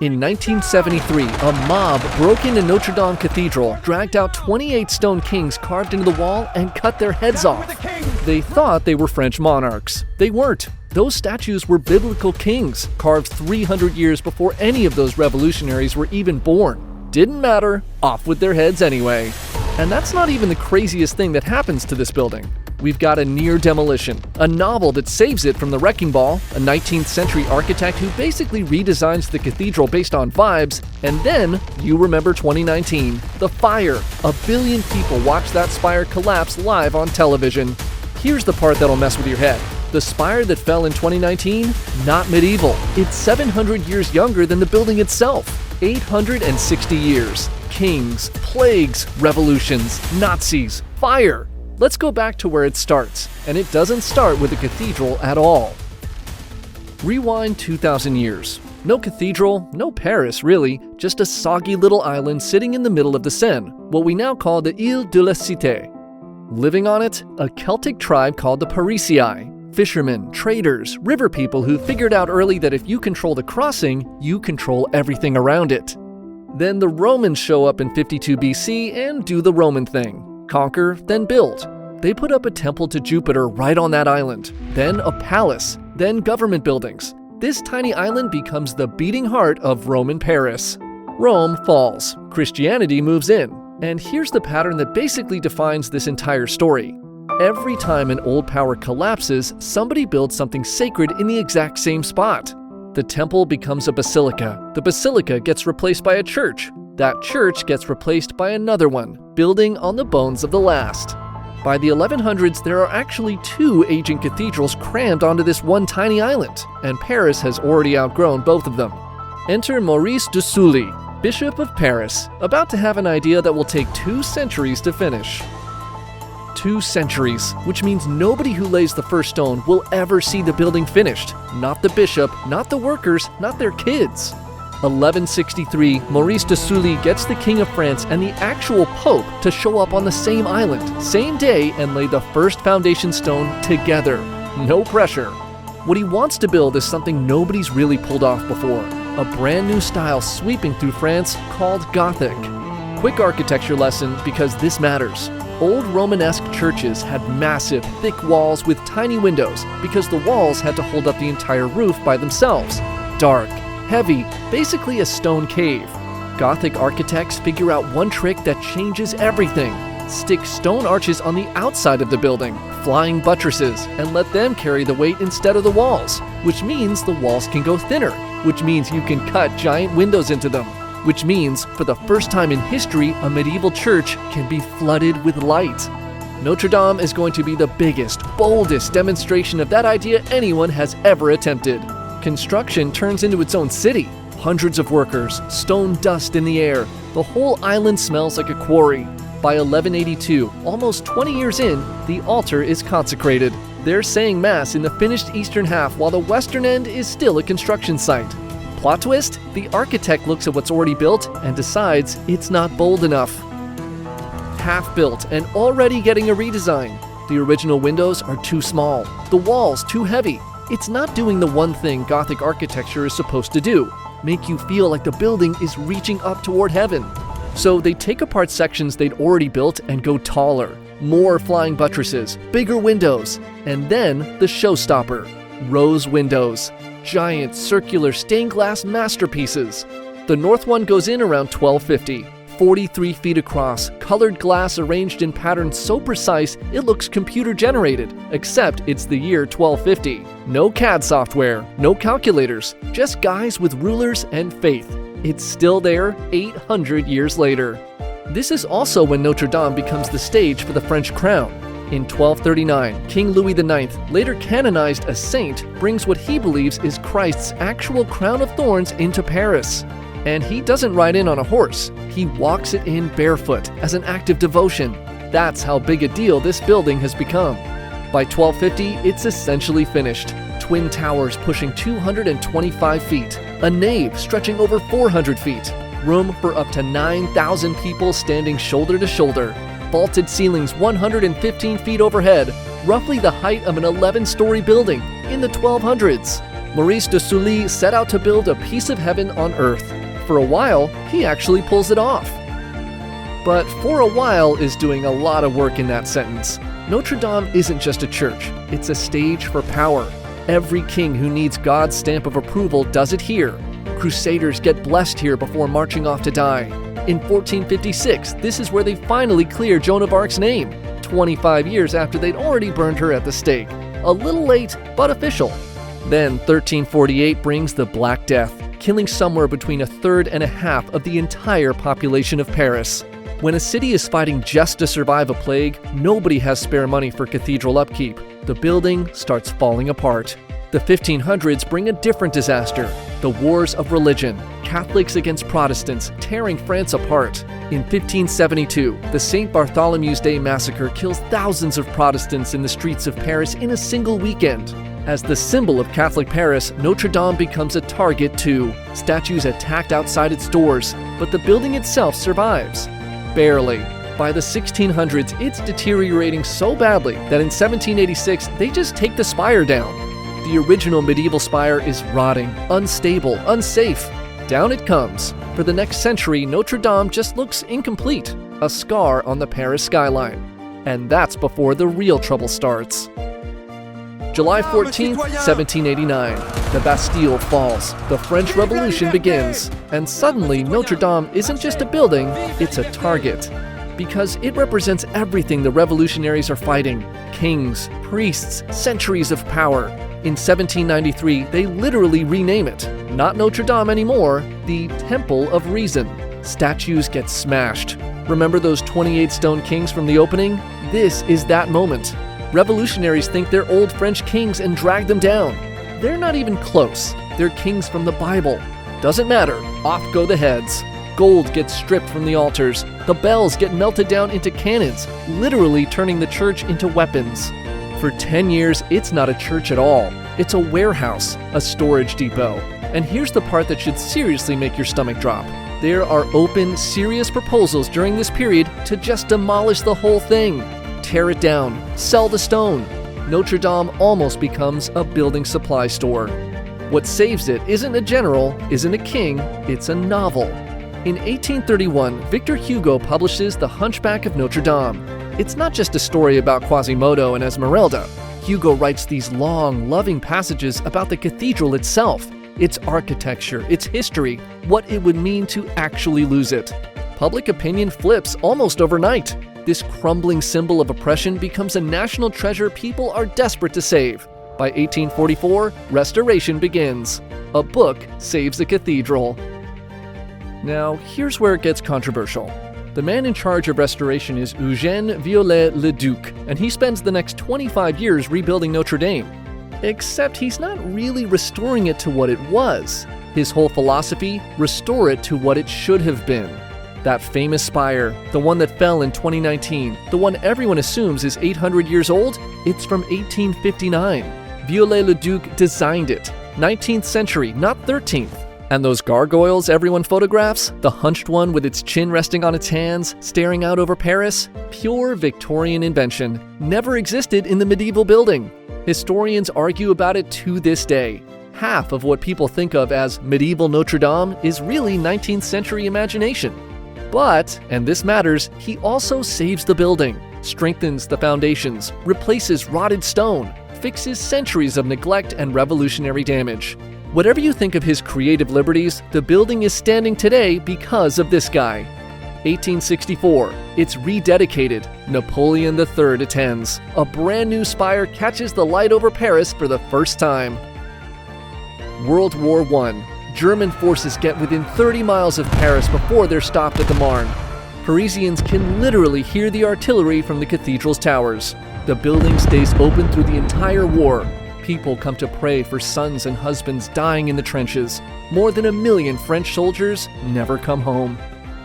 In 1973, a mob broke into Notre Dame Cathedral, dragged out 28 stone kings carved into the wall, and cut their heads off. They thought they were French monarchs. They weren't. Those statues were biblical kings, carved 300 years before any of those revolutionaries were even born. Didn't matter, off with their heads anyway. And that's not even the craziest thing that happens to this building. We've got a near demolition, a novel that saves it from the wrecking ball, a 19th century architect who basically redesigns the cathedral based on vibes, and then, you remember 2019, the fire. 1 billion people watched that spire collapse live on television. Here's the part that'll mess with your head. The spire that fell in 2019? Not medieval. It's 700 years younger than the building itself. 860 years. Kings, plagues, revolutions, Nazis, fire. Let's go back to where it starts, and it doesn't start with a cathedral at all. Rewind 2,000 years. No cathedral, no Paris really, just a soggy little island sitting in the middle of the Seine, what we now call the Île de la Cité. Living on it, a Celtic tribe called the Parisii. Fishermen, traders, river people who figured out early that if you control the crossing, you control everything around it. Then the Romans show up in 52 BC and do the Roman thing. Conquer, then build. They put up a temple to Jupiter right on that island, then a palace, then government buildings. This tiny island becomes the beating heart of Roman Paris. Rome falls, Christianity moves in, and here's the pattern that basically defines this entire story. Every time an old power collapses, somebody builds something sacred in the exact same spot. The temple becomes a basilica. The basilica gets replaced by a church. That church gets replaced by another one, building on the bones of the last. By the 1100s, there are actually 2 ancient cathedrals crammed onto this one tiny island, and Paris has already outgrown both of them. Enter Maurice de Sully, Bishop of Paris, about to have an idea that will take 2 centuries to finish. 2 centuries, which means nobody who lays the first stone will ever see the building finished. Not the bishop, not the workers, not their kids. 1163, Maurice de Sully gets the King of France and the actual Pope to show up on the same island, same day, and lay the first foundation stone together. No pressure. What he wants to build is something nobody's really pulled off before. A brand new style sweeping through France called Gothic. Quick architecture lesson because this matters. Old Romanesque churches had massive, thick walls with tiny windows because the walls had to hold up the entire roof by themselves. Dark, heavy, basically a stone cave. Gothic architects figure out one trick that changes everything. Stick stone arches on the outside of the building, flying buttresses, and let them carry the weight instead of the walls, which means the walls can go thinner, which means you can cut giant windows into them, which means, for the first time in history, a medieval church can be flooded with light. Notre Dame is going to be the biggest, boldest demonstration of that idea anyone has ever attempted. Construction turns into its own city. Hundreds of workers, stone dust in the air. The whole island smells like a quarry. By 1182, almost 20 years in, the altar is consecrated. They're saying Mass in the finished eastern half while the western end is still a construction site. Plot twist? The architect looks at what's already built and decides it's not bold enough. Half built and already getting a redesign. The original windows are too small. The walls too heavy. It's not doing the one thing Gothic architecture is supposed to do, make you feel like the building is reaching up toward heaven. So they take apart sections they'd already built and go taller. More flying buttresses, bigger windows, and then the showstopper, rose windows. Giant circular stained glass masterpieces. The north one goes in around 1250. 43 feet across, colored glass arranged in patterns so precise it looks computer generated, except it's the year 1250. No CAD software, no calculators, just guys with rulers and faith. It's still there 800 years later. This is also when Notre Dame becomes the stage for the French crown. In 1239, King Louis IX, later canonized a saint, brings what he believes is Christ's actual crown of thorns into Paris. And he doesn't ride in on a horse, he walks it in barefoot as an act of devotion. That's how big a deal this building has become. By 1250, it's essentially finished. Twin towers pushing 225 feet, a nave stretching over 400 feet, room for up to 9,000 people standing shoulder to shoulder, vaulted ceilings 115 feet overhead, roughly the height of an 11-story building in the 1200s. Maurice de Sully set out to build a piece of heaven on earth. For a while, he actually pulls it off. But "for a while" is doing a lot of work in that sentence. Notre Dame isn't just a church, it's a stage for power. Every king who needs God's stamp of approval does it here. Crusaders get blessed here before marching off to die. In 1456, this is where they finally clear Joan of Arc's name, 25 years after they'd already burned her at the stake. A little late, but official. Then 1348 brings the Black Death, killing somewhere between a third and a half of the entire population of Paris. When a city is fighting just to survive a plague, nobody has spare money for cathedral upkeep. The building starts falling apart. The 1500s bring a different disaster, the Wars of Religion, Catholics against Protestants, tearing France apart. In 1572, the St. Bartholomew's Day massacre kills thousands of Protestants in the streets of Paris in a single weekend. As the symbol of Catholic Paris, Notre Dame becomes a target too. Statues attacked outside its doors, but the building itself survives. Barely. By the 1600s, it's deteriorating so badly that in 1786, they just take the spire down. The original medieval spire is rotting, unstable, unsafe. Down it comes. For the next century, Notre Dame just looks incomplete, a scar on the Paris skyline. And that's before the real trouble starts. July 14th, 1789. The Bastille falls. The French Revolution begins. And suddenly, Notre Dame isn't just a building, it's a target. Because it represents everything the revolutionaries are fighting. Kings, priests, centuries of power. In 1793, they literally rename it. Not Notre Dame anymore, the Temple of Reason. Statues get smashed. Remember those 28 stone kings from the opening? This is that moment. Revolutionaries think they're old French kings and drag them down. They're not even close. They're kings from the Bible. Doesn't matter, off go the heads. Gold gets stripped from the altars. The bells get melted down into cannons, literally turning the church into weapons. For 10 years, it's not a church at all. It's a warehouse, a storage depot. And here's the part that should seriously make your stomach drop. There are open, serious proposals during this period to just demolish the whole thing. Tear it down, sell the stone. Notre Dame almost becomes a building supply store. What saves it isn't a general, isn't a king, it's a novel. In 1831, Victor Hugo publishes The Hunchback of Notre Dame. It's not just a story about Quasimodo and Esmeralda. Hugo writes these long, loving passages about the cathedral itself, its architecture, its history, what it would mean to actually lose it. Public opinion flips almost overnight. This crumbling symbol of oppression becomes a national treasure people are desperate to save. By 1844, restoration begins. A book saves the cathedral. Now, here's where it gets controversial. The man in charge of restoration is Viollet-le-Duc, and he spends the next 25 years rebuilding Notre Dame. Except he's not really restoring it to what it was. His whole philosophy, restore it to what it should have been. That famous spire, the one that fell in 2019, the one everyone assumes is 800 years old, it's from 1859. Viollet-le-Duc designed it. 19th century, not 13th. And those gargoyles everyone photographs, the hunched one with its chin resting on its hands, staring out over Paris, pure Victorian invention, never existed in the medieval building. Historians argue about it to this day. Half of what people think of as medieval Notre Dame is really 19th century imagination. But, and this matters, he also saves the building, strengthens the foundations, replaces rotted stone, fixes centuries of neglect and revolutionary damage. Whatever you think of his creative liberties, the building is standing today because of this guy. 1864, it's rededicated. Napoleon III attends. A brand new spire catches the light over Paris for the first time. World War I. German forces get within 30 miles of Paris before they're stopped at the Marne. Parisians can literally hear the artillery from the cathedral's towers. The building stays open through the entire war. People come to pray for sons and husbands dying in the trenches. More than 1 million French soldiers never come home.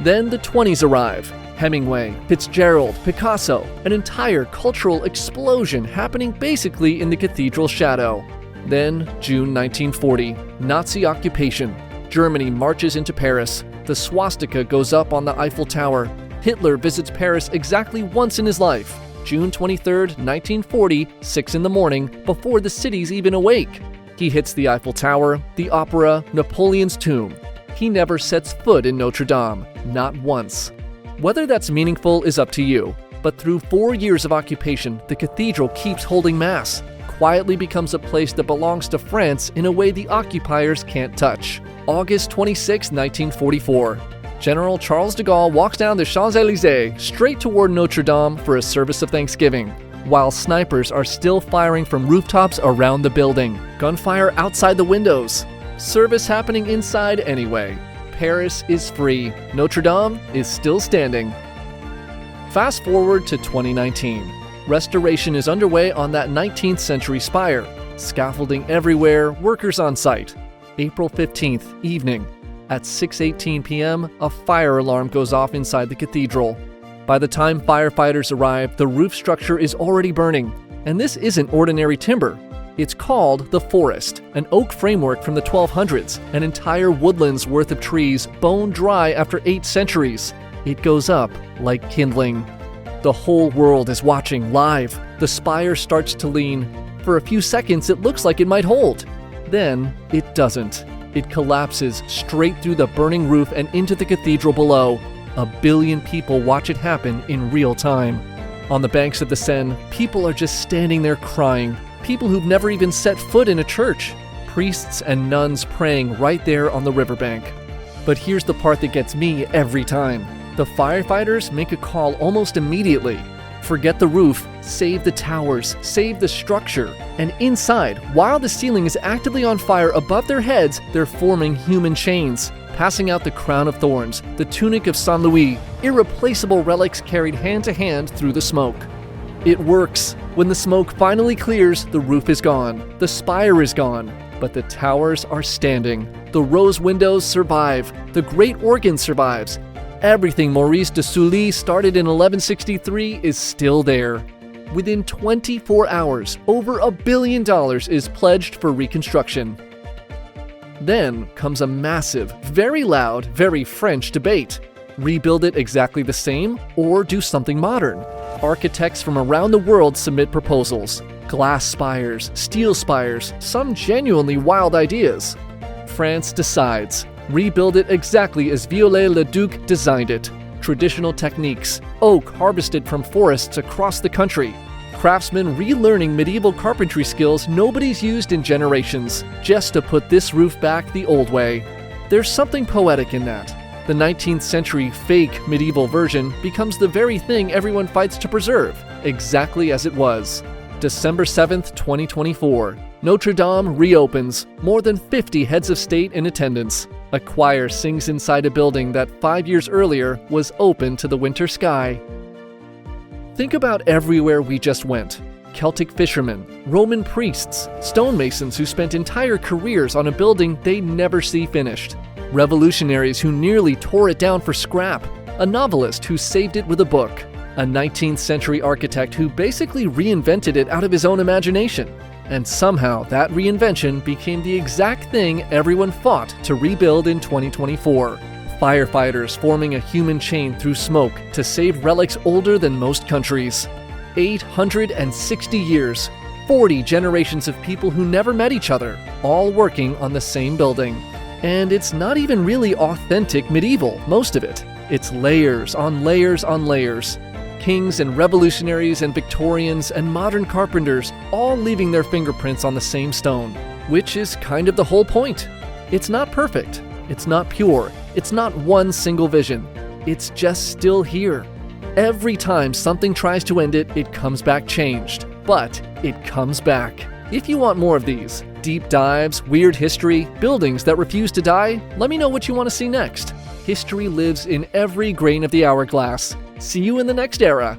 Then the 20s arrive. Hemingway, Fitzgerald, Picasso, an entire cultural explosion happening basically in the cathedral's shadow. Then, June 1940, Nazi occupation. Germany marches into Paris. The swastika goes up on the Eiffel Tower. Hitler visits Paris exactly once in his life. June 23, 1940, 6 in the morning, before the city's even awake. He hits the Eiffel Tower, the Opera, Napoleon's tomb. He never sets foot in Notre Dame, not once. Whether that's meaningful is up to you, but through 4 years of occupation, the cathedral keeps holding Mass, quietly becomes a place that belongs to France in a way the occupiers can't touch. August 26, 1944. General Charles de Gaulle walks down the Champs-Élysées straight toward Notre Dame for a service of thanksgiving, while snipers are still firing from rooftops around the building. Gunfire outside the windows. Service happening inside anyway. Paris is free. Notre Dame is still standing. Fast forward to 2019. Restoration is underway on that 19th century spire. Scaffolding everywhere, workers on site. April 15th, evening. At 6:18 p.m., a fire alarm goes off inside the cathedral. By the time firefighters arrive, the roof structure is already burning. And this isn't ordinary timber. It's called the forest, an oak framework from the 1200s, an entire woodland's worth of trees bone dry after 8 centuries. It goes up like kindling. The whole world is watching live. The spire starts to lean. For a few seconds, it looks like it might hold. Then, it doesn't. It collapses straight through the burning roof and into the cathedral below. 1 billion people watch it happen in real time. On the banks of the Seine, people are just standing there crying. People who've never even set foot in a church. Priests and nuns praying right there on the riverbank. But here's the part that gets me every time. The firefighters make a call almost immediately. Forget the roof, save the towers, save the structure. And inside, while the ceiling is actively on fire above their heads, they're forming human chains, passing out the crown of thorns, the tunic of Saint Louis, irreplaceable relics carried hand to hand through the smoke. It works. When the smoke finally clears, the roof is gone, the spire is gone, but the towers are standing. The rose windows survive, the great organ survives. Everything Maurice de Sully started in 1163 is still there. Within 24 hours, over $1 billion is pledged for reconstruction. Then comes a massive, very loud, very French debate. Rebuild it exactly the same or do something modern? Architects from around the world submit proposals. Glass spires, steel spires, some genuinely wild ideas. France decides. Rebuild it exactly as Viollet-le-Duc designed it. Traditional techniques, oak harvested from forests across the country. Craftsmen relearning medieval carpentry skills nobody's used in generations, just to put this roof back the old way. There's something poetic in that. The 19th century fake medieval version becomes the very thing everyone fights to preserve, exactly as it was. December 7th, 2024. Notre Dame reopens, more than 50 heads of state in attendance. A choir sings inside a building that 5 years earlier was open to the winter sky. Think about everywhere we just went. Celtic fishermen, Roman priests, stonemasons who spent entire careers on a building they'd never see finished. Revolutionaries who nearly tore it down for scrap. A novelist who saved it with a book. A 19th century architect who basically reinvented it out of his own imagination. And somehow that reinvention became the exact thing everyone fought to rebuild in 2024. Firefighters forming a human chain through smoke to save relics older than most countries. 860 years, 40 generations of people who never met each other, all working on the same building. And it's not even really authentic medieval, most of it. It's layers on layers on layers. Kings and revolutionaries and Victorians and modern carpenters all leaving their fingerprints on the same stone, which is kind of the whole point. It's not perfect. It's not pure. It's not one single vision. It's just still here. Every time something tries to end it, it comes back changed. But it comes back. If you want more of these, deep dives, weird history, buildings that refuse to die, let me know what you want to see next. History lives in every grain of the hourglass. See you in the next era.